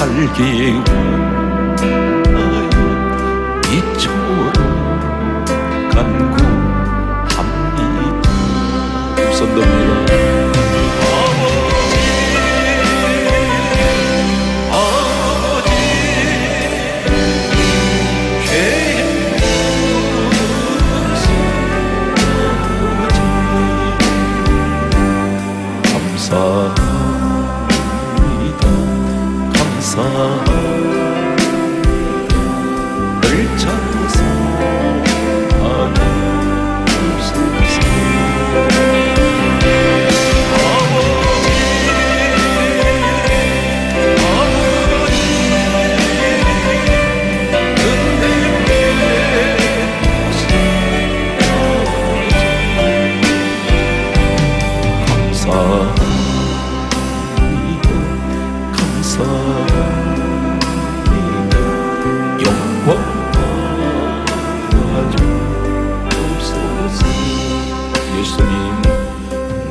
살기 원하여 이처럼 간구합니다. 선답니다. 늘 찾아서 받으소서.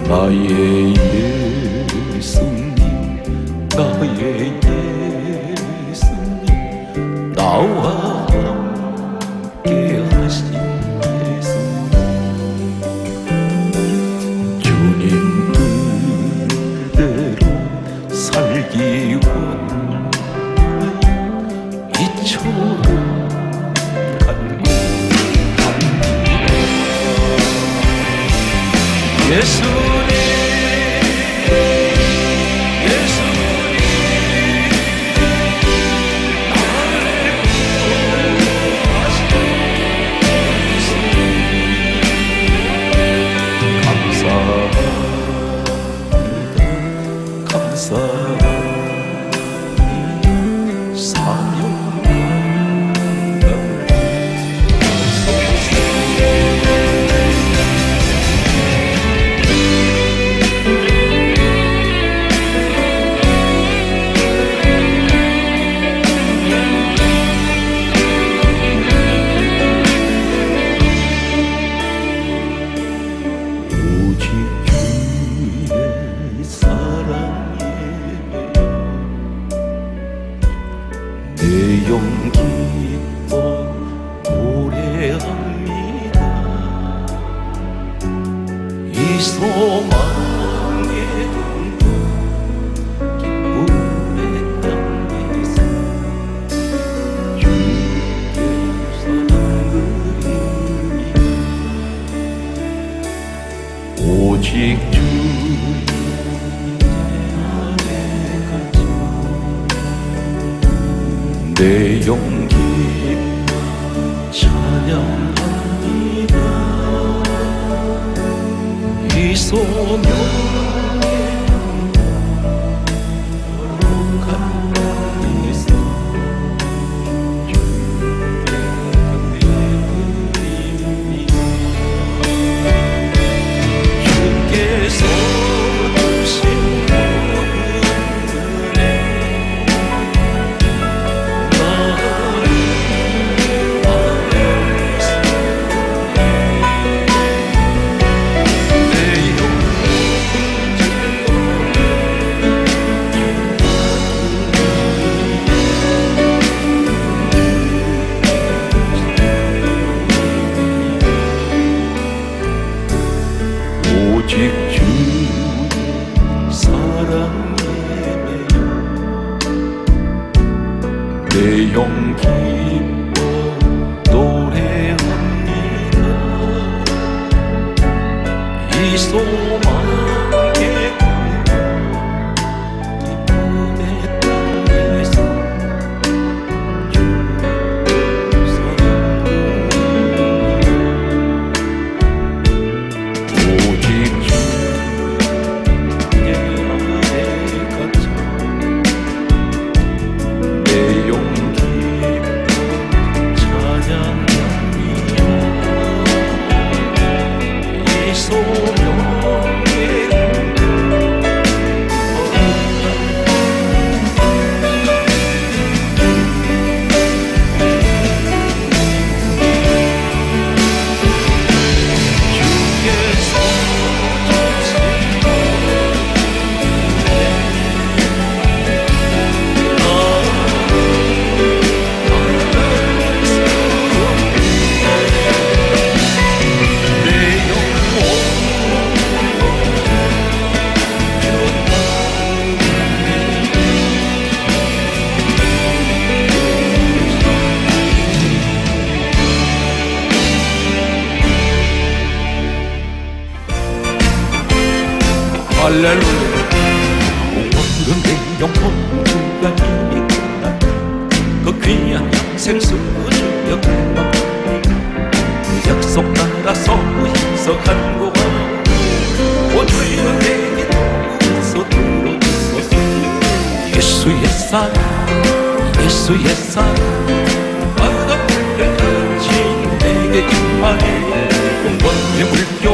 나의 예수님, 나의 예수님, 나와 함께 하신 예수님, 주님 뜻대로 살기 원하여 이처럼 간구합니다. 예수님, 소망의 동굴 기쁨의 땅에서 주께 사랑 그리니 오직 주 내 용기 찬양합니다. 이 소명의 거룩한 땅에서 주께 예배드립니다. 주께서 주신 은혜 오직 주 사랑에 매여 내 영 기뻐 노래합니다. 이 소망의 기쁨의 땅에서 주 사랑 오직 주 내 안에 갇혀 내 용기 찬양합니다. 이 소명의 주께서 주신 내 영혼 할렐루야. 오늘은 내 영혼 주가 이미 끝난 그 귀한 생수 주여 그만 그 약속 따라서 희석한 거와 온 죄는 내게 도서 들어주소서. 예수의 사랑 예수의 사랑 바닷물 같이 내게 임하네. 영원의 물결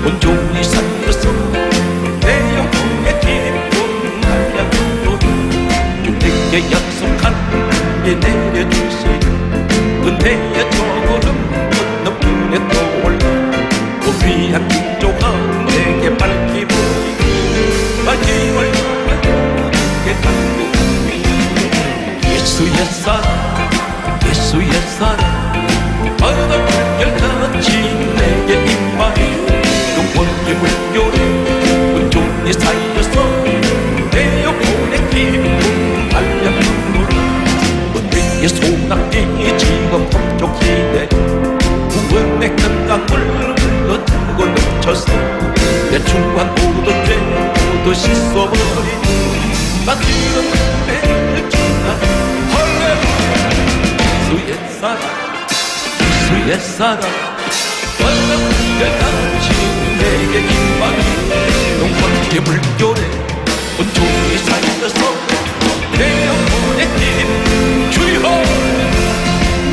온종일 살려서 내 영혼의 기쁨 한량으로 주 내게 약속한 게 내려주시. 은혜의 저걸음 건너 눈에 떠올라 그 귀한 빛조가 내게 밝힘을 마침을 내게 담그니. 예수의 사랑 예수의 사랑 바닷물 같이 내게 임하니. 영원의 물결에 온종일 살려서 내 영혼의 기쁨 알려주노라. 은혜의 소낙이 지금 험족히네. 구원의 큰 강물 흘러들고 넘쳐서 내 중한 모든 죄 모두 씻어버린 마지막 은혜를 주나. 할렐루야. 예수의 사랑 예수의 사랑 바닷물 같이 내게 임하니. 영원의 물결에 온종일 살려서 내 영혼의 힘 주여.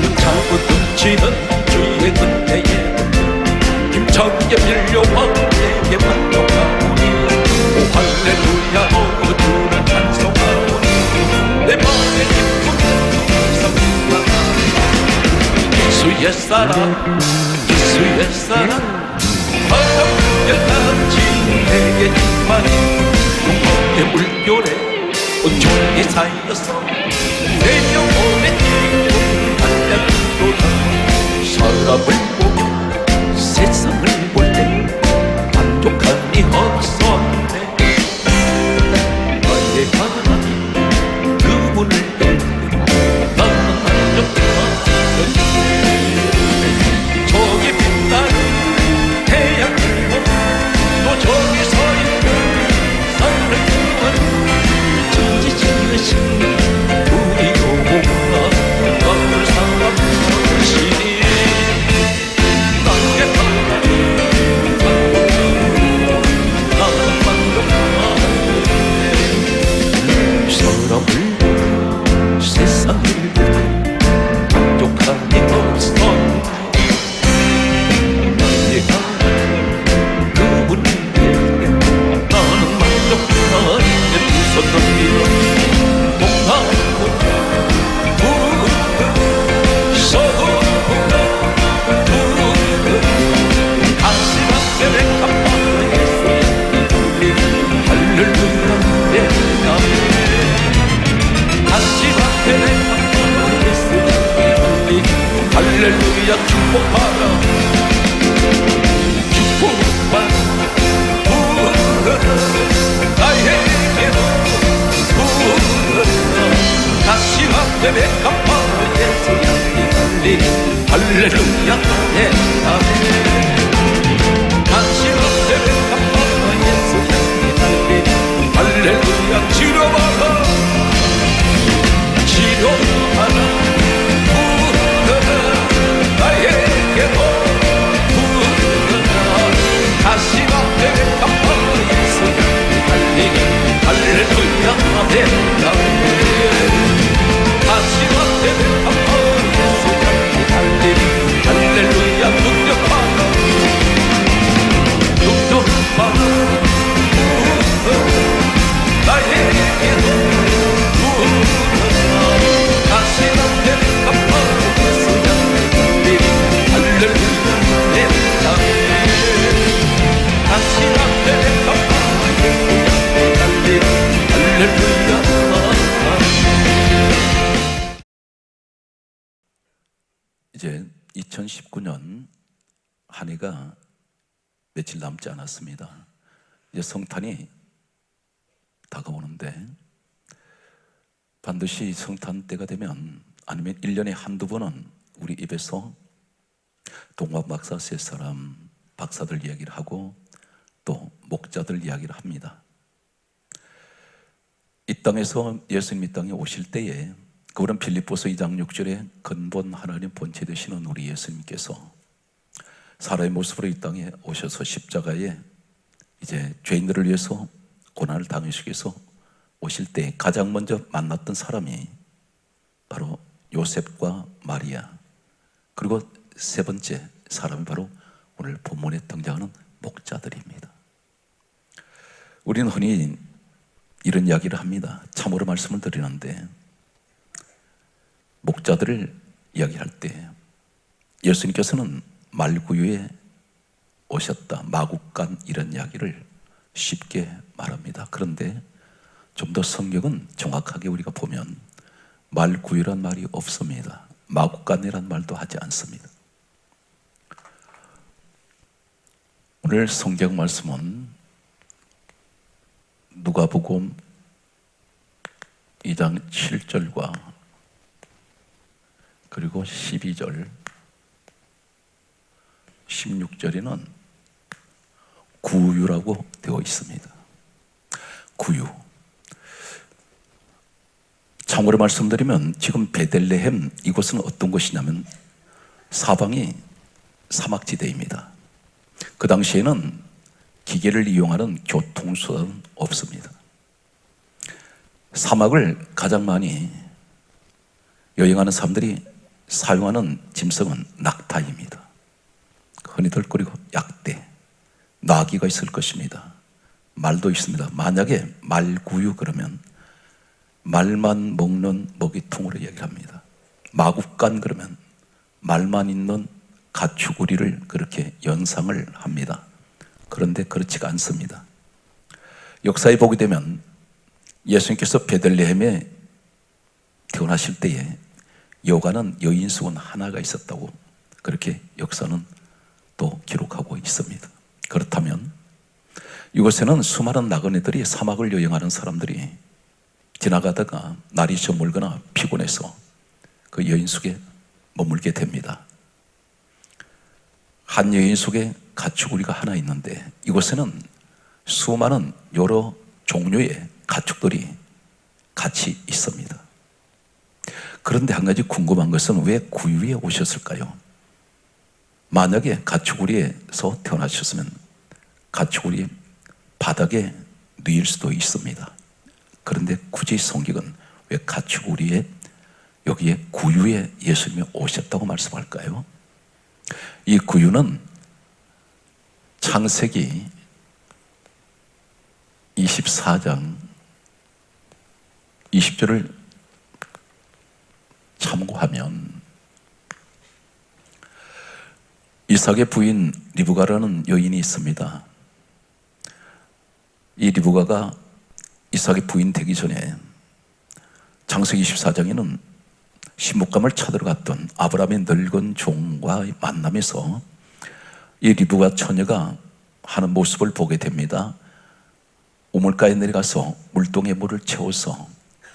눈차고 넘치는 주의 은혜에 힘차게 밀려와 내게 만족하오니. 오 할렐루야 주를 찬송하오니. 내 맘의 기쁨 예수의 사랑 예수의 사랑 바닷물 같이 내게 임하니. 영원의 물결에 온종일 살려서 내 영혼의 기쁨 한량으로다. 사람을 보며 세상을 볼 때 만족한 할렐루야 축복받아 축복받아 나에게도 다시 앞에 갚아 예수야 달리 할렐루야 아멘 다시 앞에 갚아 예수야 달리 할렐루야 치료받아 치료받아 나에게도 다시 앞에 갚아 예수야 달리 할렐루야 아멘 다시 앞에 갚아 예수야 달리 할렐루야 묵념하라 나에게도 다시 앞에 갚아 예수야 달리 할렐루야 다시 앞에 갚아 예수야 달리 할렐루야. 이제 2019년 한 해가 며칠 남지 않았습니다. 이제 성탄이 다가오는데 반드시 성탄 때가 되면 아니면 1년에 한두 번은 우리 입에서 동학 박사 세 사람 박사들 이야기를 하고 또 목자들 이야기를 합니다. 이 땅에서 예수님 이 땅에 오실 때에 그분은 빌립보서 2장 6절에 근본 하나님 본체 되시는 우리 예수님께서 사람의 모습으로 이 땅에 오셔서 십자가에 이제 죄인들을 위해서 고난을 당하시기 위해서 오실 때 가장 먼저 만났던 사람이 바로 요셉과 마리아, 그리고 세 번째 사람이 바로 오늘 본문에 등장하는 목자들입니다. 우리는 흔히 이런 이야기를 합니다. 참으로 말씀을 드리는데 목자들을 이야기할 때 예수님께서는 말구유에 오셨다, 마국간 이런 이야기를 쉽게 말합니다. 그런데 좀 더 성경은 정확하게 우리가 보면 말구유란 말이 없습니다. 마국간이란 말도 하지 않습니다. 오늘 성경 말씀은 누가복음 2장 7절과 그리고 12절, 16절에는 구유라고 되어 있습니다. 구유. 참고로 말씀드리면 지금 베들레헴 이곳은 어떤 곳이냐면 사방이 사막지대입니다. 그 당시에는 기계를 이용하는 교통수단은 없습니다. 사막을 가장 많이 여행하는 사람들이 사용하는 짐승은 낙타입니다. 흔히들 그리고 약대, 나귀가 있을 것입니다. 말도 있습니다. 만약에 말구유 그러면 말만 먹는 먹이통으로 얘기를 합니다. 마국간 그러면 말만 있는 가축우리를 그렇게 연상을 합니다. 그런데 그렇지가 않습니다. 역사에 보게 되면 예수님께서 베들레헴에 태어나실 때에 여가는 여인수원 하나가 있었다고 그렇게 역사는 또 기록하고 있습니다. 그렇다면 이곳에는 수많은 나그네들이 사막을 여행하는 사람들이 지나가다가 날이 저물거나 피곤해서 그 여인 속에 머물게 됩니다. 한 여인 속에 가축우리가 하나 있는데 이곳에는 수많은 여러 종류의 가축들이 같이 있습니다. 그런데 한 가지 궁금한 것은 왜 구유에 오셨을까요? 만약에 가축우리에서 태어나셨으면 가축우리 바닥에 누일 수도 있습니다. 그런데 굳이 성경은 왜 가축우리에 여기에 구유에 예수님이 오셨다고 말씀할까요? 이 구유는 창세기 24장 20절을 참고하면 이삭의 부인 리브가라는 여인이 있습니다. 이 리브가가 이삭의 부인 되기 전에 창세기 24장에는 신목감을 찾으러 갔던 아브라함의 늙은 종과 만나면서 이 리브가 처녀가 하는 모습을 보게 됩니다. 우물가에 내려가서 물동에 물을 채워서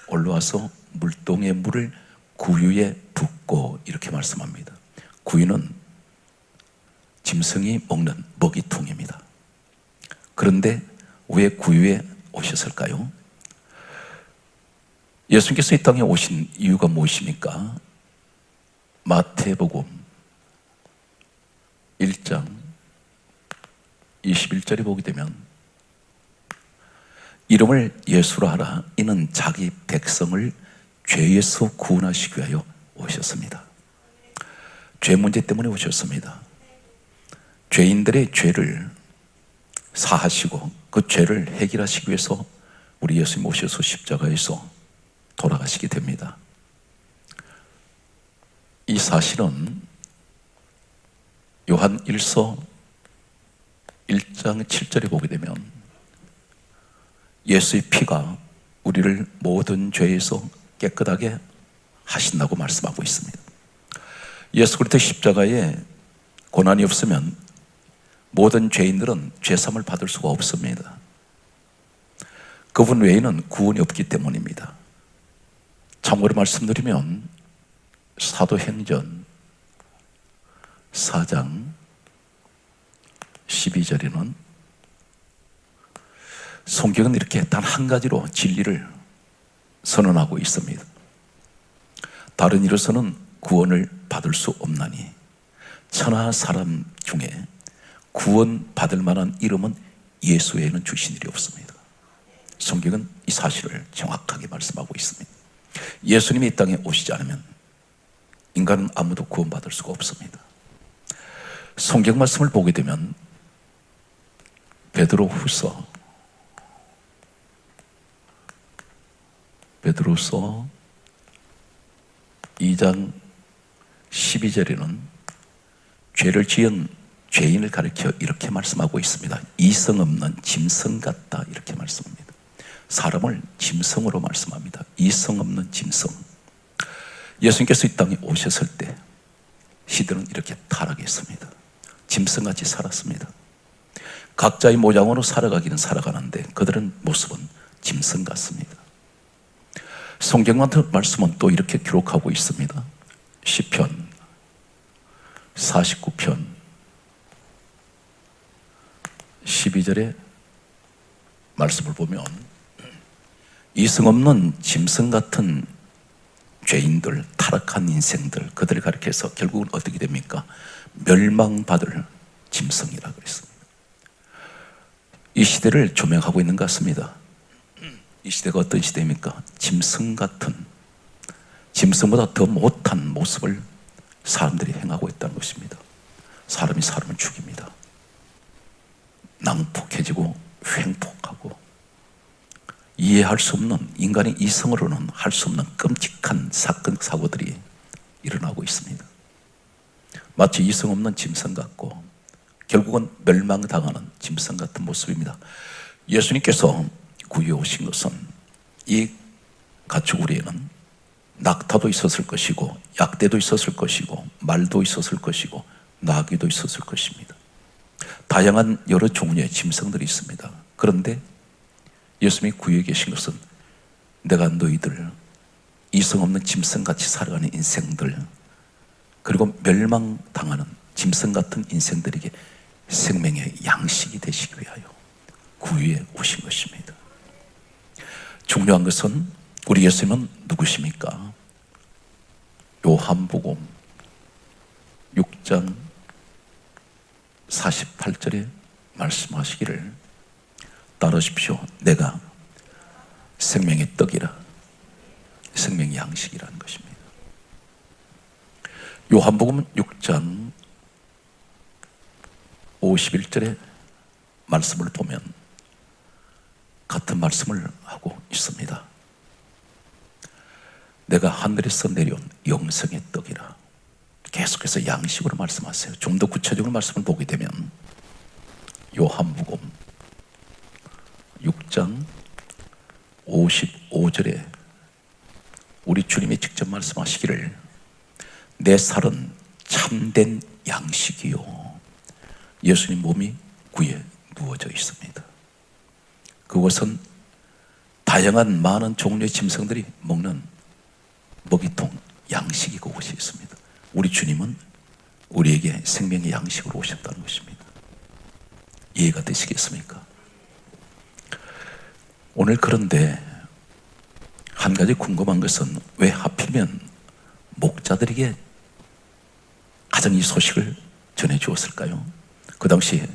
올라와서 물동에 물을 구유에 붓고 이렇게 말씀합니다. 구유는 짐승이 먹는 먹이통입니다. 그런데 왜 구유에 오셨을까요? 예수님께서 이 땅에 오신 이유가 무엇입니까? 마태복음 1장 21절에 보게 되면 이름을 예수로 하라. 이는 자기 백성을 죄에서 구원하시기 위하여 오셨습니다. 죄 문제 때문에 오셨습니다. 죄인들의 죄를 사하시고 그 죄를 해결하시기 위해서 우리 예수님 오셔서 십자가에서 돌아가시게 됩니다. 이 사실은 요한 1서 1장 7절에 보게 되면 예수의 피가 우리를 모든 죄에서 깨끗하게 하신다고 말씀하고 있습니다. 예수 그리스도 십자가에 고난이 없으면 모든 죄인들은 죄사함을 받을 수가 없습니다. 그분 외에는 구원이 없기 때문입니다. 참고로 말씀드리면 사도행전 4장 12절에는 성경은 이렇게 단 한 가지로 진리를 선언하고 있습니다. 다른 이로서는 구원을 받을 수 없나니 천하 사람 중에 구원 받을 만한 이름은 예수 외에는 주신 일이 없습니다. 성경은 이 사실을 정확하게 말씀하고 있습니다. 예수님이 이 땅에 오시지 않으면 인간은 아무도 구원받을 수가 없습니다. 성경 말씀을 보게 되면 베드로후서 2장 12절에는 죄를 지은 죄인을 가리켜 이렇게 말씀하고 있습니다. 이성 없는 짐승 같다 이렇게 말씀합니다. 사람을 짐승으로 말씀합니다. 이성 없는 짐승. 예수님께서 이 땅에 오셨을 때 시대는 이렇게 타락했습니다. 짐승같이 살았습니다. 각자의 모양으로 살아가기는 살아가는데 그들은 모습은 짐승 같습니다. 성경 같은 말씀은 또 이렇게 기록하고 있습니다. 시편 49편 12절의 말씀을 보면 이성 없는 짐승 같은 죄인들, 타락한 인생들, 그들을 가리켜서 결국은 어떻게 됩니까? 멸망받을 짐승이라고 했습니다. 이 시대를 조명하고 있는 것 같습니다. 이 시대가 어떤 시대입니까? 짐승 같은, 짐승보다 더 못한 모습을 사람들이 행하고 있다는 것입니다. 사람이 사람을 죽입니다. 낭폭해지고 횡폭하고 이해할 수 없는, 인간의 이성으로는 할 수 없는 끔찍한 사건, 사고들이 일어나고 있습니다. 마치 이성 없는 짐승 같고 결국은 멸망당하는 짐승 같은 모습입니다. 예수님께서 구유에 오신 것은 이 가축우리에는 낙타도 있었을 것이고 약대도 있었을 것이고 말도 있었을 것이고 나귀도 있었을 것입니다. 다양한 여러 종류의 짐승들이 있습니다. 그런데 예수님이 구유에 계신 것은 내가 너희들 이성 없는 짐승같이 살아가는 인생들, 그리고 멸망당하는 짐승 같은 인생들에게 생명의 양식이 되시기 위하여 구유에 오신 것입니다. 중요한 것은 우리 예수님은 누구십니까? 요한복음 6장 48절에 말씀하시기를 따르십시오. 내가 생명의 떡이라, 생명의 양식이라는 것입니다. 요한복음 6장 51절의 말씀을 보면 같은 말씀을 하고 있습니다. 내가 하늘에서 내려온 영생의 떡이라. 계속해서 양식으로 말씀하세요. 좀 더 구체적으로 말씀을 보게 되면 요한복음 6장 55절에 우리 주님이 직접 말씀하시기를 내 살은 참된 양식이요. 예수님 몸이 구에 누워져 있습니다. 그것은 다양한 많은 종류의 짐승들이 먹는 먹이통 양식이 그것이 있습니다. 우리 주님은 우리에게 생명의 양식으로 오셨다는 것입니다. 이해가 되시겠습니까? 오늘 그런데 한 가지 궁금한 것은 왜 하필이면 목자들에게 가장 이 소식을 전해주었을까요? 그 당시에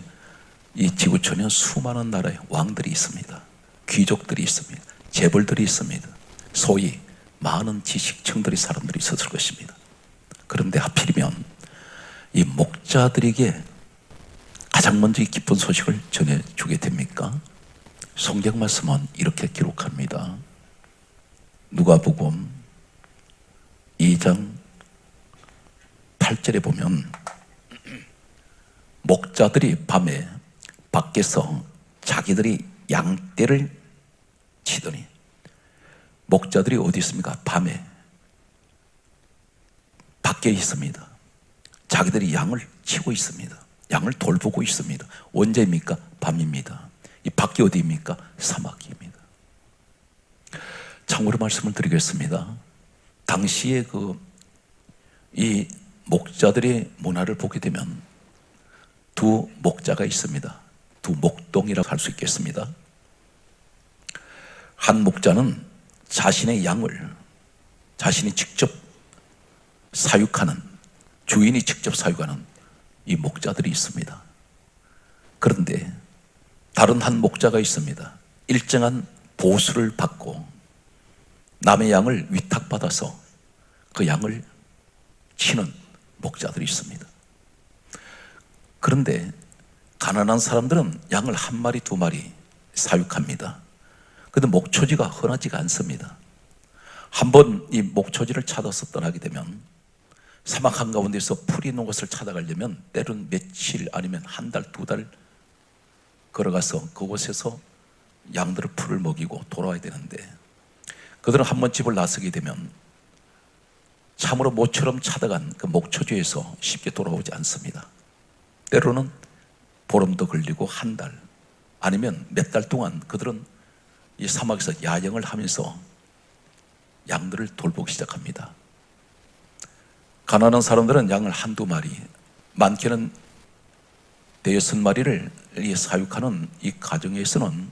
이 지구촌에 수많은 나라의 왕들이 있습니다. 귀족들이 있습니다. 재벌들이 있습니다. 소위 많은 지식층들의 사람들이 있었을 것입니다. 그런데 하필이면 이 목자들에게 가장 먼저 이 기쁜 소식을 전해주게 됩니까? 성경 말씀은 이렇게 기록합니다. 누가복음 2장 8절에 보면 목자들이 밤에 밖에서 자기들이 양떼를 치더니, 목자들이 어디 있습니까? 밤에 밖에 있습니다. 자기들이 양을 치고 있습니다. 양을 돌보고 있습니다. 언제입니까? 밤입니다. 이 밖이 어디입니까? 사막입니다. 참고로 말씀을 드리겠습니다. 당시에 이 목자들의 문화를 보게 되면 두 목자가 있습니다. 두 목동이라고 할 수 있겠습니다. 한 목자는 자신의 양을 자신이 직접 사육하는, 주인이 직접 사육하는 이 목자들이 있습니다. 그런데 다른 한 목자가 있습니다. 일정한 보수를 받고 남의 양을 위탁받아서 그 양을 치는 목자들이 있습니다. 그런데 가난한 사람들은 양을 한 마리, 두 마리 사육합니다. 그런데 목초지가 흔하지가 않습니다. 한번 이 목초지를 찾아서 떠나게 되면 사막 한가운데서 풀이 있는 곳을 찾아가려면 때로는 며칠 아니면 한 달, 두 달 걸어가서 그곳에서 양들을 풀을 먹이고 돌아와야 되는데, 그들은 한번 집을 나서게 되면 참으로 모처럼 찾아간 그 목초지에서 쉽게 돌아오지 않습니다. 때로는 보름도 걸리고 한 달 아니면 몇 달 동안 그들은 이 사막에서 야영을 하면서 양들을 돌보기 시작합니다. 가난한 사람들은 양을 한두 마리, 많게는 대여섯 마리를 사육하는 이 가정에서는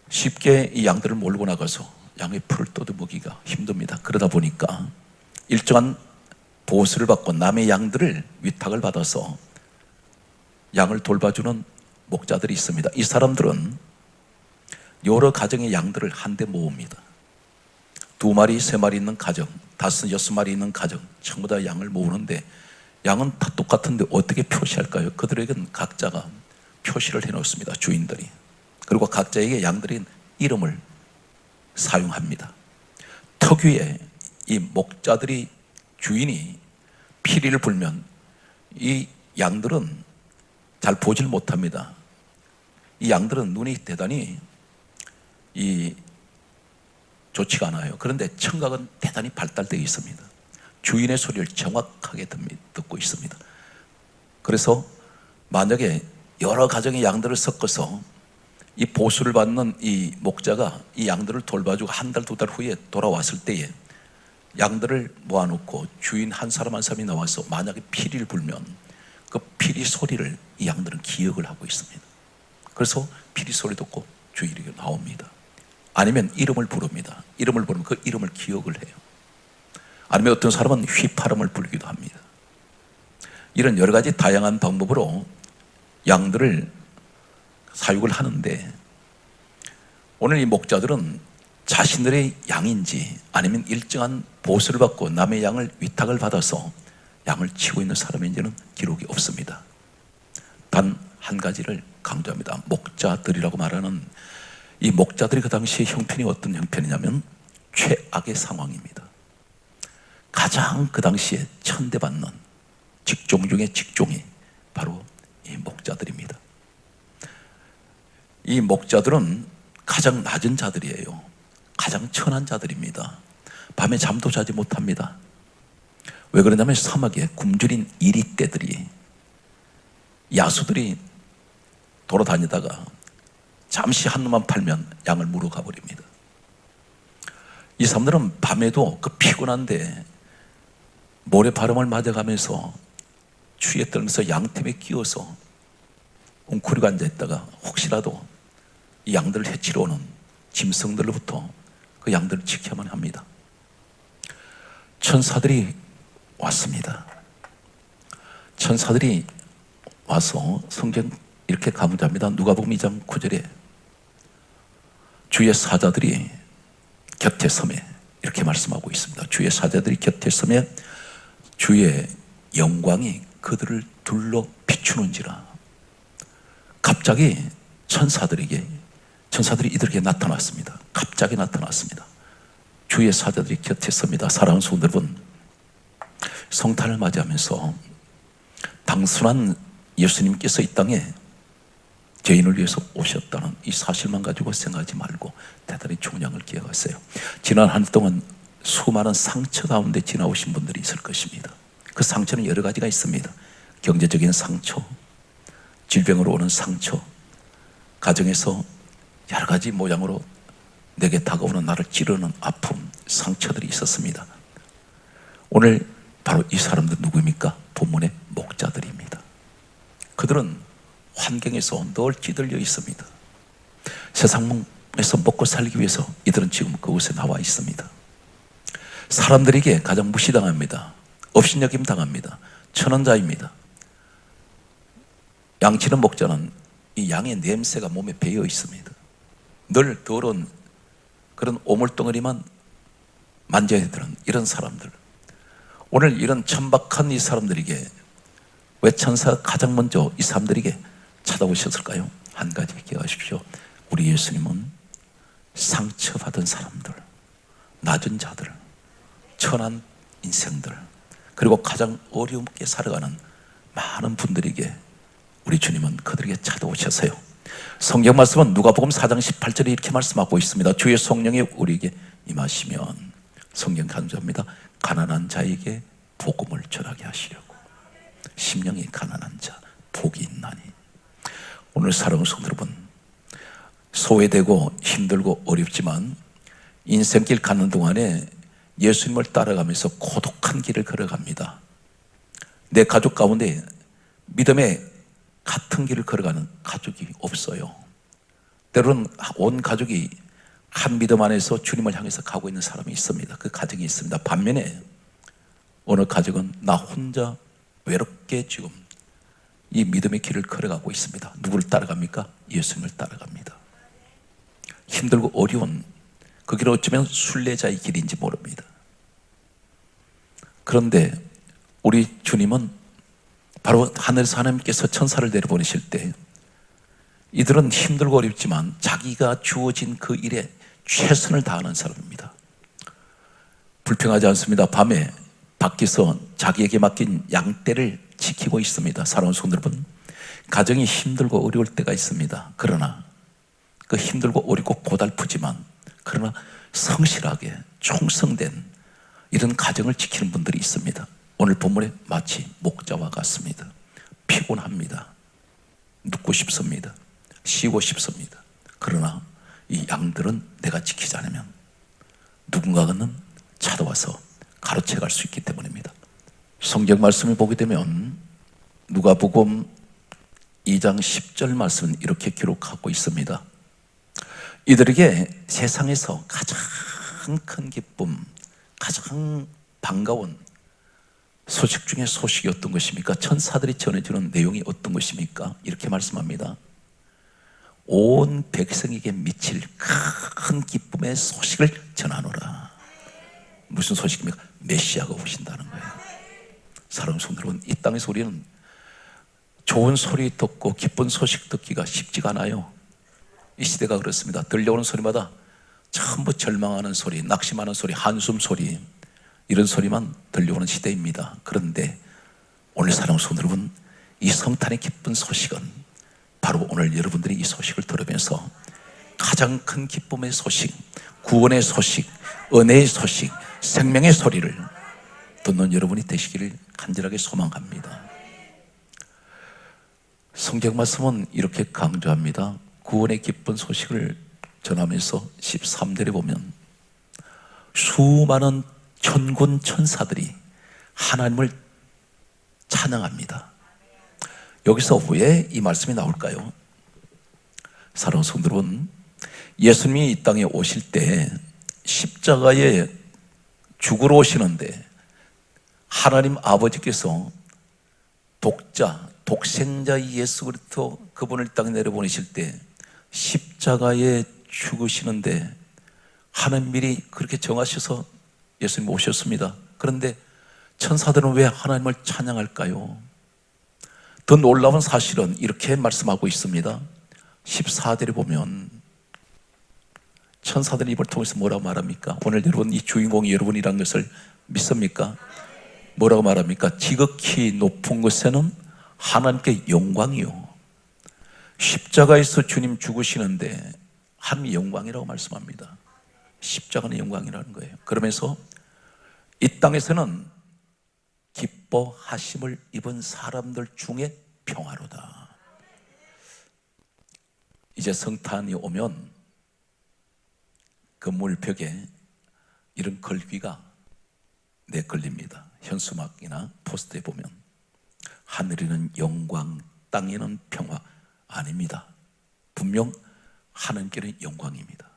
쉽게 이 양들을 몰고 나가서 양의 풀을 뜯어먹기가 힘듭니다. 그러다 보니까 일정한 보수를 받고 남의 양들을 위탁을 받아서 양을 돌봐주는 목자들이 있습니다. 이 사람들은 여러 가정의 양들을 한데 모읍니다. 두 마리, 세 마리 있는 가정, 다섯, 여섯 마리 있는 가정, 전부 다 양을 모으는데 양은 다 똑같은데 어떻게 표시할까요? 그들에게는 각자가 표시를 해놓습니다. 주인들이. 그리고 각자에게 양들의 이름을 사용합니다. 특유의 이 목자들이, 주인이 피리를 불면 이 양들은 잘 보질 못합니다. 이 양들은 눈이 대단히 좋지가 않아요. 그런데 청각은 대단히 발달되어 있습니다. 주인의 소리를 정확하게 듣고 있습니다. 그래서 만약에 여러 가정의 양들을 섞어서 이 보수를 받는 이 목자가 이 양들을 돌봐주고 한 달, 두 달 후에 돌아왔을 때에 양들을 모아놓고 주인 한 사람 한 사람이 나와서 만약에 피리를 불면 그 피리 소리를 이 양들은 기억을 하고 있습니다. 그래서 피리 소리 듣고 주인에게 나옵니다. 아니면 이름을 부릅니다. 이름을 부르면 그 이름을 기억을 해요. 아니면 어떤 사람은 휘파람을 불기도 합니다. 이런 여러 가지 다양한 방법으로 양들을 사육을 하는데, 오늘 이 목자들은 자신들의 양인지 아니면 일정한 보수를 받고 남의 양을 위탁을 받아서 양을 치고 있는 사람인지는 기록이 없습니다. 단 한 가지를 강조합니다. 목자들이라고 말하는 이 목자들이 그 당시의 형편이 어떤 형편이냐면 최악의 상황입니다. 가장 그 당시에 천대받는 직종 중에 직종이 바로 이 목자들입니다. 이 목자들은 가장 낮은 자들이에요. 가장 천한 자들입니다. 밤에 잠도 자지 못합니다. 왜 그러냐면 사막에 굶주린 이리떼들이, 야수들이 돌아다니다가 잠시 한눈만 팔면 양을 물어가 버립니다. 이 사람들은 밤에도 그 피곤한데 모래바람을 맞아가면서 추위에 떨면서 양팀에 끼어서 웅크리고 앉아있다가 혹시라도 이 양들을 해치러 오는 짐승들로부터 그 양들을 지켜야만 합니다. 천사들이 왔습니다. 천사들이 와서 성경 이렇게 가문합니다. 누가복음 2장 9절에 주의 사자들이 곁에 섬에, 이렇게 말씀하고 있습니다. 주의 사자들이 곁에 섬에 주의 영광이 그들을 둘러 비추는지라. 갑자기 천사들이 이들에게 나타났습니다. 갑자기 나타났습니다. 주의 사자들이 곁에 섭니다. 사랑하는 성도 여러분, 성탄을 맞이하면서 당순한 예수님께서 이 땅에 죄인을 위해서 오셨다는 이 사실만 가지고 생각하지 말고 대단히 중요한 걸 기억하세요. 지난 한 해 동안 수많은 상처 가운데 지나오신 분들이 있을 것입니다. 그 상처는 여러 가지가 있습니다. 경제적인 상처, 질병으로 오는 상처, 가정에서 여러 가지 모양으로 내게 다가오는 나를 찌르는 아픔, 상처들이 있었습니다. 오늘 바로 이 사람들 누구입니까? 본문의 목자들입니다. 그들은 환경에서 늘 찌들려 있습니다. 세상에서 먹고 살기 위해서 이들은 지금 그곳에 나와 있습니다. 사람들에게 가장 무시당합니다. 업신여김 당합니다. 천원자입니다. 양치는 목자는 이 양의 냄새가 몸에 배어 있습니다. 늘 더러운 그런 오물덩어리만 만져야 되는 이런 사람들, 오늘 이런 천박한 이 사람들에게 왜 천사가 가장 먼저 이 사람들에게 찾아오셨을까요? 한 가지 기억하십시오. 우리 예수님은 상처받은 사람들, 낮은 자들, 천한 인생들, 그리고 가장 어렵게 살아가는 많은 분들에게 우리 주님은 그들에게 찾아오셔서요, 성경 말씀은 누가복음 4장 18절에 이렇게 말씀하고 있습니다. 주의 성령이 우리에게 임하시면, 성경 간주합니다, 가난한 자에게 복음을 전하게 하시려고. 심령이 가난한 자 복이 있나니. 오늘 사랑하는 성도 여러분, 소외되고 힘들고 어렵지만 인생길 가는 동안에 예수님을 따라가면서 고독한 길을 걸어갑니다. 내 가족 가운데 믿음의 같은 길을 걸어가는 가족이 없어요. 때로는 온 가족이 한 믿음 안에서 주님을 향해서 가고 있는 사람이 있습니다. 그 가정이 있습니다. 반면에 어느 가족은 나 혼자 외롭게 지금 이 믿음의 길을 걸어가고 있습니다. 누구를 따라갑니까? 예수님을 따라갑니다. 힘들고 어려운 그 길은 어쩌면 순례자의 길인지 모릅니다. 그런데 우리 주님은 바로 하늘에서 하나님께서 천사를 내려보내실 때 이들은 힘들고 어렵지만 자기가 주어진 그 일에 최선을 다하는 사람입니다. 불평하지 않습니다. 밤에 밖에서 자기에게 맡긴 양떼를 지키고 있습니다. 사랑하는 성도 여러분, 가정이 힘들고 어려울 때가 있습니다. 그러나 그 힘들고 어렵고 고달프지만 그러나 성실하게 충성된 이런 가정을 지키는 분들이 있습니다. 오늘 본문에 마치 목자와 같습니다. 피곤합니다. 눕고 싶습니다. 쉬고 싶습니다. 그러나 이 양들은 내가 지키지 않으면 누군가는 찾아와서 가로채 갈 수 있기 때문입니다. 성경 말씀을 보게 되면 누가복음 2장 10절 말씀은 이렇게 기록하고 있습니다. 이들에게 세상에서 가장 큰 기쁨, 가장 반가운 소식 중에 소식이 어떤 것입니까? 천사들이 전해주는 내용이 어떤 것입니까? 이렇게 말씀합니다. 온 백성에게 미칠 큰 기쁨의 소식을 전하노라. 무슨 소식입니까? 메시아가 오신다는 거예요. 사랑하는 성도 여러분, 이 땅에서 우리는 좋은 소리 듣고 기쁜 소식 듣기가 쉽지가 않아요. 이 시대가 그렇습니다. 들려오는 소리마다 전부 절망하는 소리, 낙심하는 소리, 한숨 소리, 이런 소리만 들려오는 시대입니다. 그런데 오늘 사랑하는 성도 여러분, 이 성탄의 기쁜 소식은 바로 오늘 여러분들이 이 소식을 들으면서 가장 큰 기쁨의 소식, 구원의 소식, 은혜의 소식, 생명의 소리를 듣는 여러분이 되시기를 간절하게 소망합니다. 성경 말씀은 이렇게 강조합니다. 구원의 기쁜 소식을 전하면서 13절에 보면 수많은 천군 천사들이 하나님을 찬양합니다. 여기서 왜 이 말씀이 나올까요? 사랑하는 성도 여러분, 예수님이 이 땅에 오실 때 십자가에 죽으러 오시는데 하나님 아버지께서 독생자 예수 그리스도 그분을 이 땅에 내려보내실 때 십자가에 죽으시는데 하나님 미리 그렇게 정하셔서 예수님 오셨습니다. 그런데 천사들은 왜 하나님을 찬양할까요? 더 놀라운 사실은 이렇게 말씀하고 있습니다. 14절에 보면 천사들이 입을 통해서 뭐라고 말합니까? 오늘 여러분 이 주인공이 여러분이라는 것을 믿습니까? 뭐라고 말합니까? 지극히 높은 곳에는 하나님께 영광이요. 십자가에서 주님 죽으시는데 하나님의 영광이라고 말씀합니다. 십자가는 영광이라는 거예요. 그러면서 이 땅에서는 기뻐하심을 입은 사람들 중에 평화로다. 이제 성탄이 오면 건물 벽에 이런 글귀가 내걸립니다. 현수막이나 포스터에 보면 하늘에는 영광, 땅에는 평화. 아닙니다. 분명 하나님께는 영광입니다.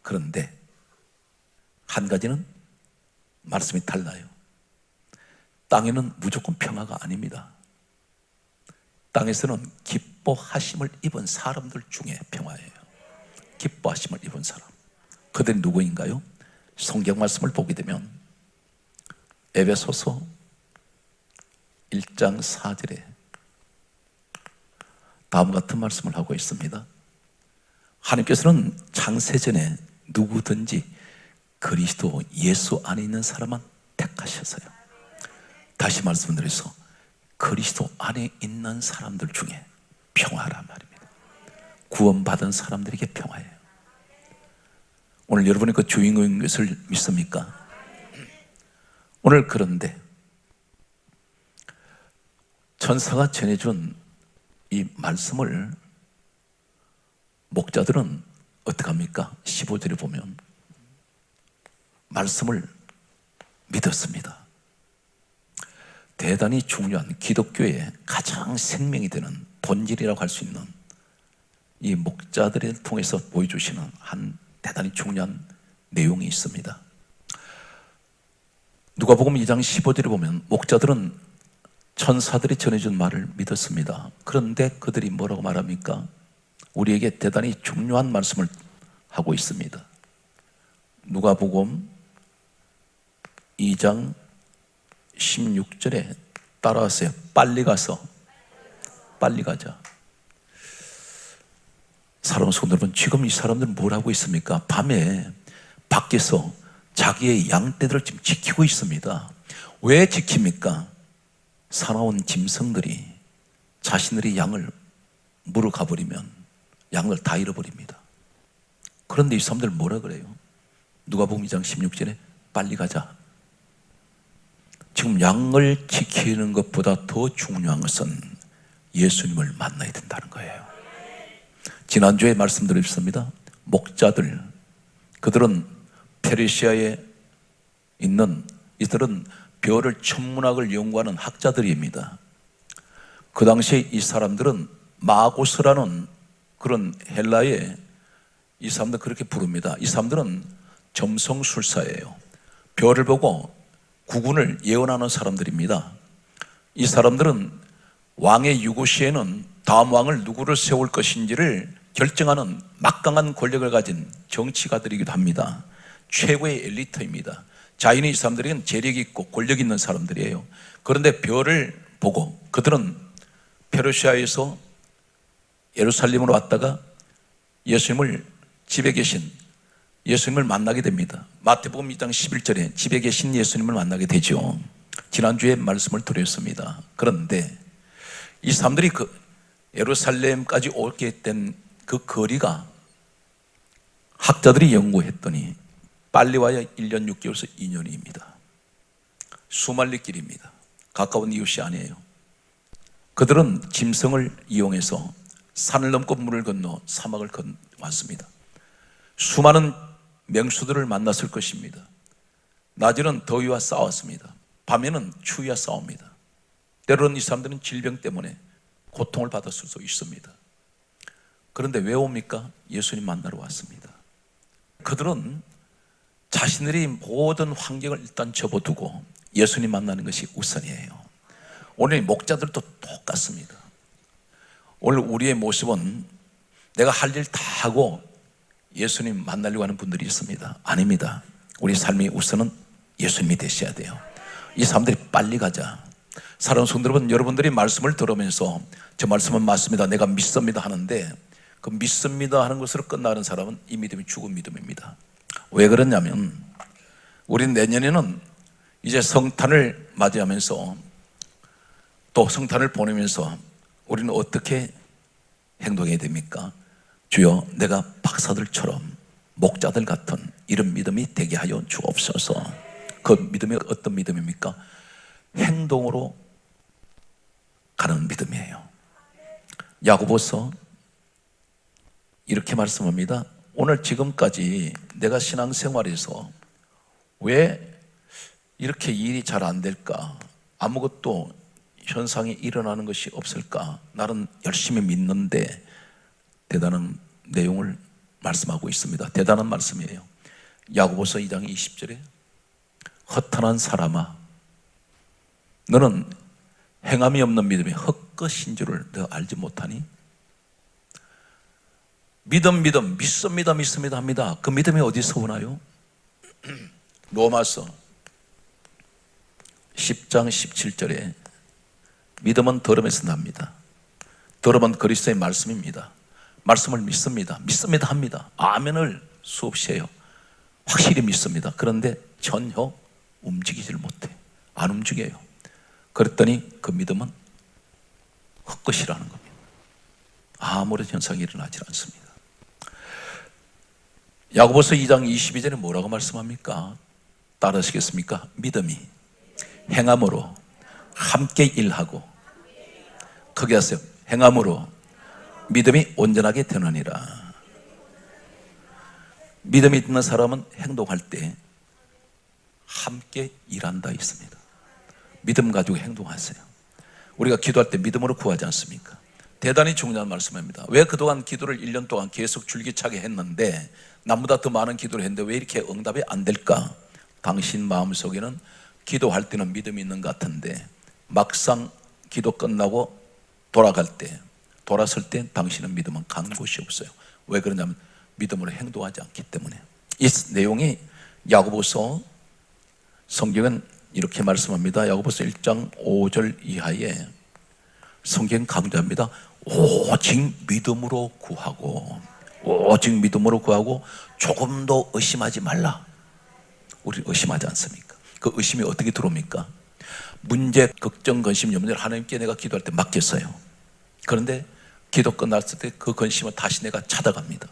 그런데 한 가지는 말씀이 달라요. 땅에는 무조건 평화가 아닙니다. 땅에서는 기뻐하심을 입은 사람들 중에 평화예요. 기뻐하심을 입은 사람. 그들이 누구인가요? 성경 말씀을 보게 되면 에베소서 1장 4절에 다음 같은 말씀을 하고 있습니다. 하나님께서는 창세전에 누구든지 그리스도 예수 안에 있는 사람만 택하셨어요. 다시 말씀드려서 그리스도 안에 있는 사람들 중에 평화란 말입니다. 구원받은 사람들에게 평화예요. 오늘 여러분이 그 주인공인 것을 믿습니까? 오늘 그런데 천사가 전해준 이 말씀을 목자들은 어떻게 합니까? 15절에 보면 말씀을 믿었습니다. 대단히 중요한 기독교의 가장 생명이 되는 본질이라고 할 수 있는 이 목자들을 통해서 보여주시는 한 대단히 중요한 내용이 있습니다. 누가복음 2장 15절에 보면 목자들은 천사들이 전해준 말을 믿었습니다. 그런데 그들이 뭐라고 말합니까? 우리에게 대단히 중요한 말씀을 하고 있습니다. 누가복음 2장 16절에 따라하세요. 빨리 가자. 사랑하는 성도 여러분, 지금 이 사람들은 뭘 하고 있습니까? 밤에 밖에서 자기의 양떼들을 지금 지키고 있습니다. 왜 지킵니까? 사나운 짐승들이 자신들의 양을 물어 가버리면 양을 다 잃어버립니다. 그런데 이 사람들 뭐라 그래요? 누가복음 2장 16절에 빨리 가자. 지금 양을 지키는 것보다 더 중요한 것은 예수님을 만나야 된다는 거예요. 지난주에 말씀드렸습니다. 목자들, 그들은 페르시아에 있는 이들은 별을 천문학을 연구하는 학자들입니다. 그 당시에 이 사람들은 마고스라는 그런 헬라에 이 사람들 그렇게 부릅니다. 이 사람들은 점성술사예요. 별을 보고 국운을 예언하는 사람들입니다. 이 사람들은 왕의 유고 시에는 다음 왕을 누구를 세울 것인지를 결정하는 막강한 권력을 가진 정치가들이기도 합니다. 최고의 엘리트입니다. 자연히 이 사람들은 재력 있고 권력 있는 사람들이에요. 그런데 별을 보고 그들은 페르시아에서 예루살렘으로 왔다가 예수님을 집에 계신 예수님을 만나게 됩니다. 마태복음 2장 11절에 집에 계신 예수님을 만나게 되죠. 지난주에 말씀을 드렸습니다. 그런데 이 사람들이 그 예루살렘까지 오게 된 그 거리가 학자들이 연구했더니 빨리 와야 1년 6개월에서 2년입니다. 수말리 길입니다. 가까운 이웃이 아니에요. 그들은 짐승을 이용해서 산을 넘고 물을 건너 사막을 건너왔습니다. 수많은 맹수들을 만났을 것입니다. 낮에는 더위와 싸웠습니다. 밤에는 추위와 싸웁니다. 때로는 이 사람들은 질병 때문에 고통을 받았을 수 있습니다. 그런데 왜 옵니까? 예수님 만나러 왔습니다. 그들은 자신들이 모든 환경을 일단 접어두고 예수님 만나는 것이 우선이에요. 오늘 목자들도 똑같습니다. 오늘 우리의 모습은 내가 할 일 다 하고 예수님 만나려고 하는 분들이 있습니다. 아닙니다. 우리 삶의 우선은 예수님이 되셔야 돼요. 이 사람들이 빨리 가자. 사랑하는 성도 여러분, 여러분들이 말씀을 들으면서 저 말씀은 맞습니다, 내가 믿습니다 하는데 그 믿습니다 하는 것으로 끝나는 사람은 이 믿음이 죽은 믿음입니다. 왜 그러냐면 우리 내년에는 이제 성탄을 맞이하면서 또 성탄을 보내면서 우리는 어떻게 행동해야 됩니까? 주여, 내가 박사들처럼 목자들 같은 이런 믿음이 되게 하여 주옵소서. 그 믿음이 어떤 믿음입니까? 행동으로 가는 믿음이에요. 야고보서 이렇게 말씀합니다. 오늘 지금까지 내가 신앙생활에서 왜 이렇게 일이 잘 안 될까? 아무것도 현상이 일어나는 것이 없을까? 나는 열심히 믿는데 대단한 내용을 말씀하고 있습니다. 대단한 말씀이에요. 야고보서 2장 20절에 허탄한 사람아, 너는 행함이 없는 믿음이 헛것인 줄을 너 알지 못하니? 믿습니다 합니다. 그 믿음이 어디서 오나요? 로마서 10장 17절에 믿음은 들음에서 납니다. 들음은 그리스도의 말씀입니다. 말씀을 믿습니다 합니다. 아멘을 수없이 해요. 확실히 믿습니다. 그런데 전혀 움직이질 못해. 안 움직여요. 그랬더니 그 믿음은 헛것이라는 겁니다. 아무런 현상이 일어나지 않습니다. 야고보서 2장 22절에 뭐라고 말씀합니까? 따르시겠습니까? 믿음이 행함으로 함께 일하고, 거기 하세요. 행함으로 믿음이 온전하게 되느니라. 믿음이 있는 사람은 행동할 때 함께 일한다 있습니다. 믿음 가지고 행동하세요. 우리가 기도할 때 믿음으로 구하지 않습니까? 대단히 중요한 말씀입니다. 왜 그동안 기도를 1년 동안 계속 줄기차게 했는데 남보다 더 많은 기도를 했는데 왜 이렇게 응답이 안 될까? 당신 마음속에는 기도할 때는 믿음이 있는 것 같은데 막상 기도 끝나고 돌아설 때 당신은 믿음은 간 곳이 없어요. 왜 그러냐면 믿음으로 행동하지 않기 때문에. 이 내용이 야고보서, 성경은 이렇게 말씀합니다. 야고보서 1장 5절 이하에 성경 강조합니다. 오직 믿음으로 구하고, 오직 믿음으로 구하고 조금도 의심하지 말라. 우리 의심하지 않습니까? 그 의심이 어떻게 들어옵니까? 문제, 걱정, 근심, 염려를 하나님께 내가 기도할 때 맡겼어요. 그런데 기도 끝났을 때 그 근심을 다시 내가 찾아갑니다.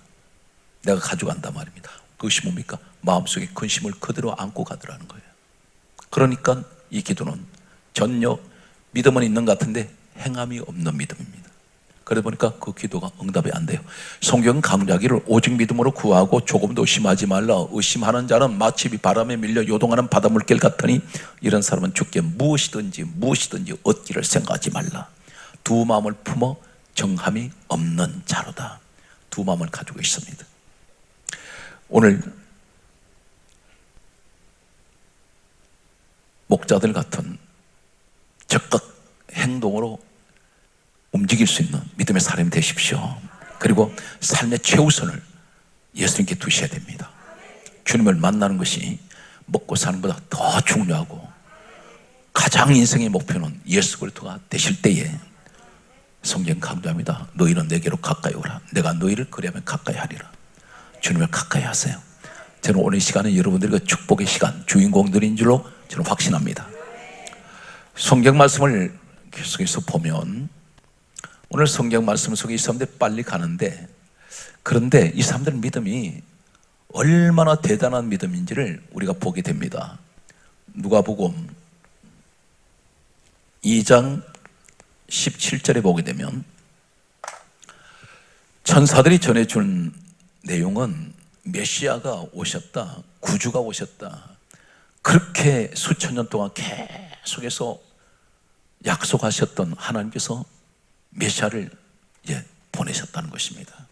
내가 가져간단 말입니다. 그것이 뭡니까? 마음속에 근심을 그대로 안고 가더라는 거예요. 그러니까 이 기도는 전혀 믿음은 있는 것 같은데 행함이 없는 믿음입니다. 그러다 보니까 그 기도가 응답이 안 돼요. 성경은 강조하기를 오직 믿음으로 구하고 조금도 의심하지 말라. 의심하는 자는 마치 바람에 밀려 요동하는 바닷물결 같으니 이런 사람은 주께 무엇이든지 얻기를 생각하지 말라. 두 마음을 품어 정함이 없는 자로다. 두 마음을 가지고 있습니다. 오늘 목자들 같은 적극 행동으로 움직일 수 있는 믿음의 사람이 되십시오. 그리고 삶의 최우선을 예수님께 두셔야 됩니다. 주님을 만나는 것이 먹고 사는 것보다 더 중요하고 가장 인생의 목표는 예수 그리스도가 되실 때에 성경 강조합니다. 너희는 내게로 가까이 오라. 내가 너희를 그리하면 가까이 하리라. 주님을 가까이 하세요. 저는 오늘 시간은 여러분들과 축복의 시간, 주인공들인 줄로 저는 확신합니다. 성경 말씀을 계속해서 보면 오늘 성경 말씀 속에 이 사람들이 빨리 가는데, 그런데 이 사람들 믿음이 얼마나 대단한 믿음인지를 우리가 보게 됩니다. 누가복음 2장 17절에 보게 되면 천사들이 전해준 내용은 메시아가 오셨다, 구주가 오셨다, 그렇게 수천 년 동안 계속해서 약속하셨던 하나님께서 메시아를 보내셨다는 것입니다.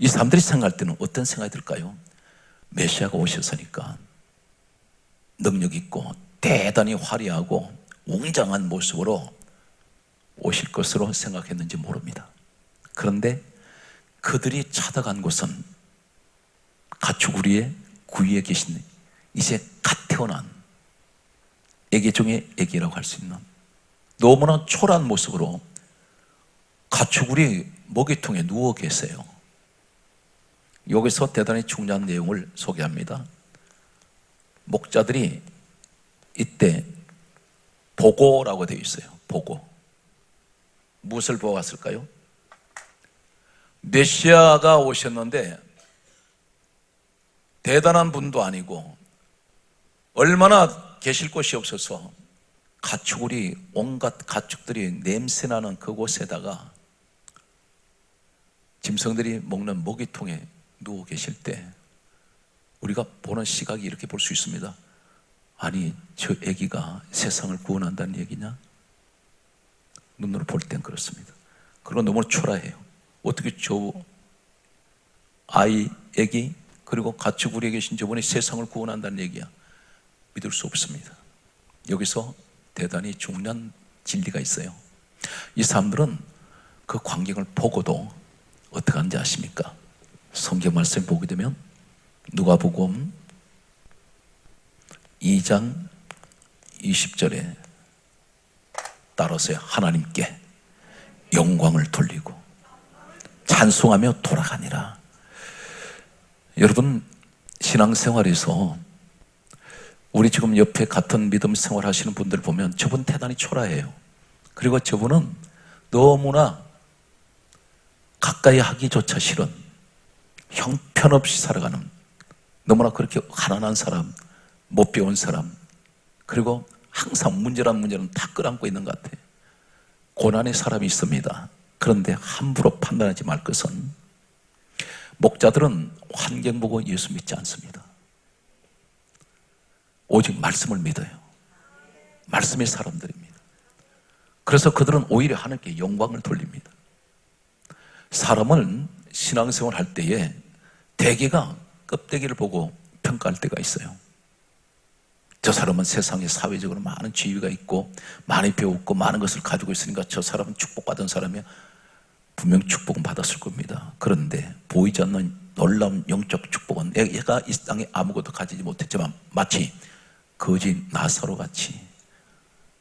이 사람들이 생각할 때는 어떤 생각이 들까요? 메시아가 오셨으니까 능력 있고 대단히 화려하고 웅장한 모습으로 오실 것으로 생각했는지 모릅니다. 그런데 그들이 찾아간 곳은 가축우리의 구위에 계신 이제 갓 태어난 애기 중에 애기라고 할 수 있는 너무나 초라한 모습으로 가축우리 먹이통에 누워 계세요. 여기서 대단히 중요한 내용을 소개합니다. 목자들이 이때 보고라고 되어 있어요. 보고. 무엇을 보고 갔을까요? 메시아가 오셨는데 대단한 분도 아니고 얼마나 계실 곳이 없어서 가축우리 온갖 가축들이 냄새나는 그곳에다가 짐승들이 먹는 먹이통에 누워 계실 때 우리가 보는 시각이 이렇게 볼 수 있습니다. 아니, 저 아기가 세상을 구원한다는 얘기냐? 눈으로 볼 땐 그렇습니다. 그건 너무 초라해요. 어떻게 저 아이, 아기, 그리고 가축우리에 계신 저분이 세상을 구원한다는 얘기야? 믿을 수 없습니다. 여기서 대단히 중요한 진리가 있어요. 이 사람들은 그 광경을 보고도 어떻게 하는지 아십니까? 성경 말씀 보게 되면 누가복음 2장 20절에 따라서요, 하나님께 영광을 돌리고 찬송하며 돌아가니라. 여러분, 신앙생활에서 우리 지금 옆에 같은 믿음 생활 하시는 분들 보면 저분 대단히 초라해요. 그리고 저분은 너무나 가까이 하기조차 싫은 형편없이 살아가는, 너무나 그렇게 가난한 사람, 못 배운 사람, 그리고 항상 문제란 문제는 다 끌안고 있는 것 같아요. 고난의 사람이 있습니다. 그런데 함부로 판단하지 말 것은, 목자들은 환경 보고 예수 믿지 않습니다. 오직 말씀을 믿어요. 말씀의 사람들입니다. 그래서 그들은 오히려 하나님께 영광을 돌립니다. 사람은 신앙생활 할 때에 대개가 껍데기를 보고 평가할 때가 있어요. 저 사람은 세상에 사회적으로 많은 지위가 있고 많이 배웠고 많은 것을 가지고 있으니까 저 사람은 축복받은 사람이야. 분명 축복은 받았을 겁니다. 그런데 보이지 않는 놀라운 영적 축복은 얘가 이 땅에 아무것도 가지지 못했지만 마치 거지 나사로 같이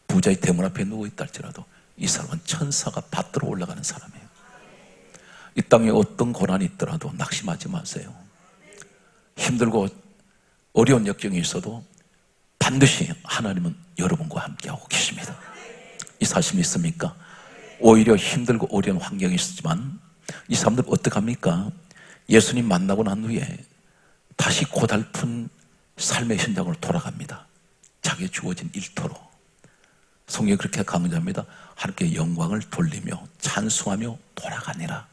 부자의 대문 앞에 누워있다 할지라도 이 사람은 천사가 받들어 올라가는 사람이에요. 이 땅에 어떤 고난이 있더라도 낙심하지 마세요. 힘들고 어려운 역경이 있어도 반드시 하나님은 여러분과 함께하고 계십니다. 이 사실 믿습니까? 오히려 힘들고 어려운 환경이 있었지만 이 사람들 어떻게 합니까? 예수님 만나고 난 후에 다시 고달픈 삶의 현장으로 돌아갑니다. 자기의 주어진 일터로. 성경이 그렇게 강조합니다. 하나님께 영광을 돌리며 찬송하며 돌아가니라.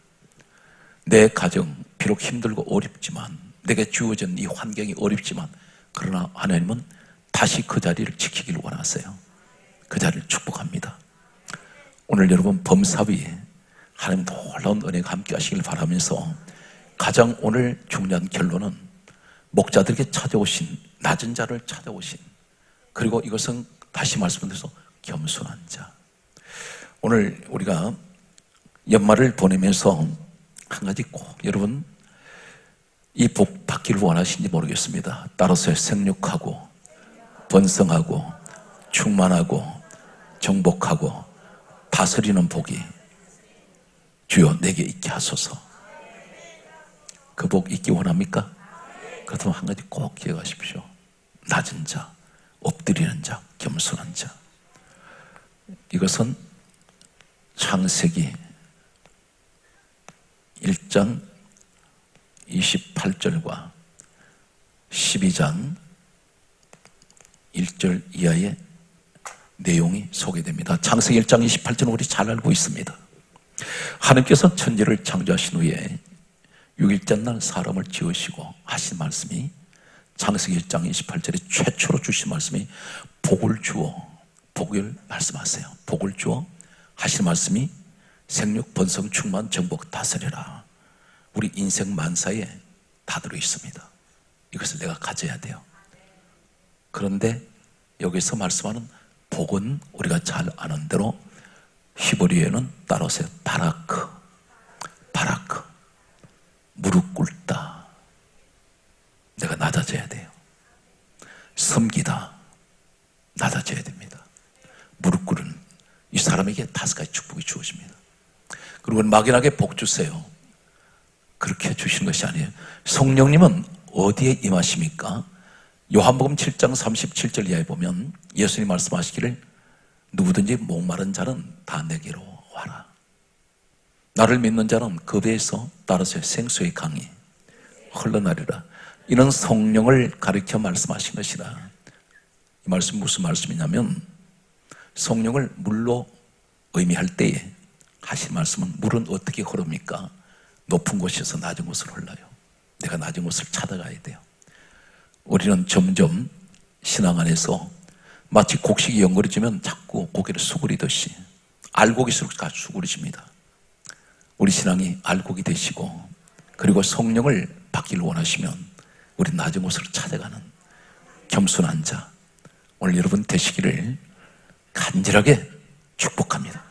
내 가정 비록 힘들고 어렵지만, 내게 주어진 이 환경이 어렵지만, 그러나 하나님은 다시 그 자리를 지키기를 원하세요. 그 자리를 축복합니다. 오늘 여러분 범사위에 하나님 놀라운 은혜가 함께 하시길 바라면서, 가장 오늘 중요한 결론은 목자들에게 찾아오신, 낮은 자를 찾아오신, 그리고 이것은 다시 말씀드려서 겸손한 자. 오늘 우리가 연말을 보내면서 한 가지 꼭 여러분 이 복 받기를 원하시는지 모르겠습니다. 따라서 생육하고 번성하고 충만하고 정복하고 다스리는 복이 주여 내게 있게 하소서. 그 복 있기 원합니까? 그렇다면 한 가지 꼭 기억하십시오. 낮은 자, 엎드리는 자, 겸손한 자. 이것은 창세기 1장 28절과 12장 1절 이하의 내용이 소개됩니다. 창세기 1장 28절은 우리 잘 알고 있습니다. 하나님께서 천지를 창조하신 후에 6일째 날 사람을 지으시고 하신 말씀이 창세기 1장 28절에 최초로 주신 말씀이 복을 주어, 복을 말씀하세요. 복을 주어 하신 말씀이 생육, 번성, 충만, 정복, 다스려라. 우리 인생 만사에 다 들어 있습니다. 이것을 내가 가져야 돼요. 그런데 여기서 말씀하는 복은 우리가 잘 아는 대로 히브리어에는 따라서 바라크, 무릎 꿇다. 내가 낮아져야 돼요. 섬기다, 낮아져야 됩니다. 무릎 꿇은 이 사람에게 5가지 축복이 주어집니다. 그리고 막연하게 복 주세요, 그렇게 주시는 것이 아니에요. 성령님은 어디에 임하십니까? 요한복음 7장 37절 이하에 보면 예수님 말씀하시기를 누구든지 목마른 자는 다 내게로 와라. 나를 믿는 자는 그 배에서 따라서 생수의 강이 흘러나리라. 이는 성령을 가리켜 말씀하신 것이라. 이 말씀 무슨 말씀이냐면 성령을 물로 의미할 때에 하신 말씀은 물은 어떻게 흐릅니까? 높은 곳에서 낮은 곳으로 흘러요. 내가 낮은 곳을 찾아가야 돼요. 우리는 점점 신앙 안에서 마치 곡식이 연거려지면 자꾸 고개를 수그리듯이 알곡일수록 수그리집니다. 우리 신앙이 알곡이 되시고 그리고 성령을 받기를 원하시면 우리 낮은 곳으로 찾아가는 겸손한 자 오늘 여러분 되시기를 간절하게 축복합니다.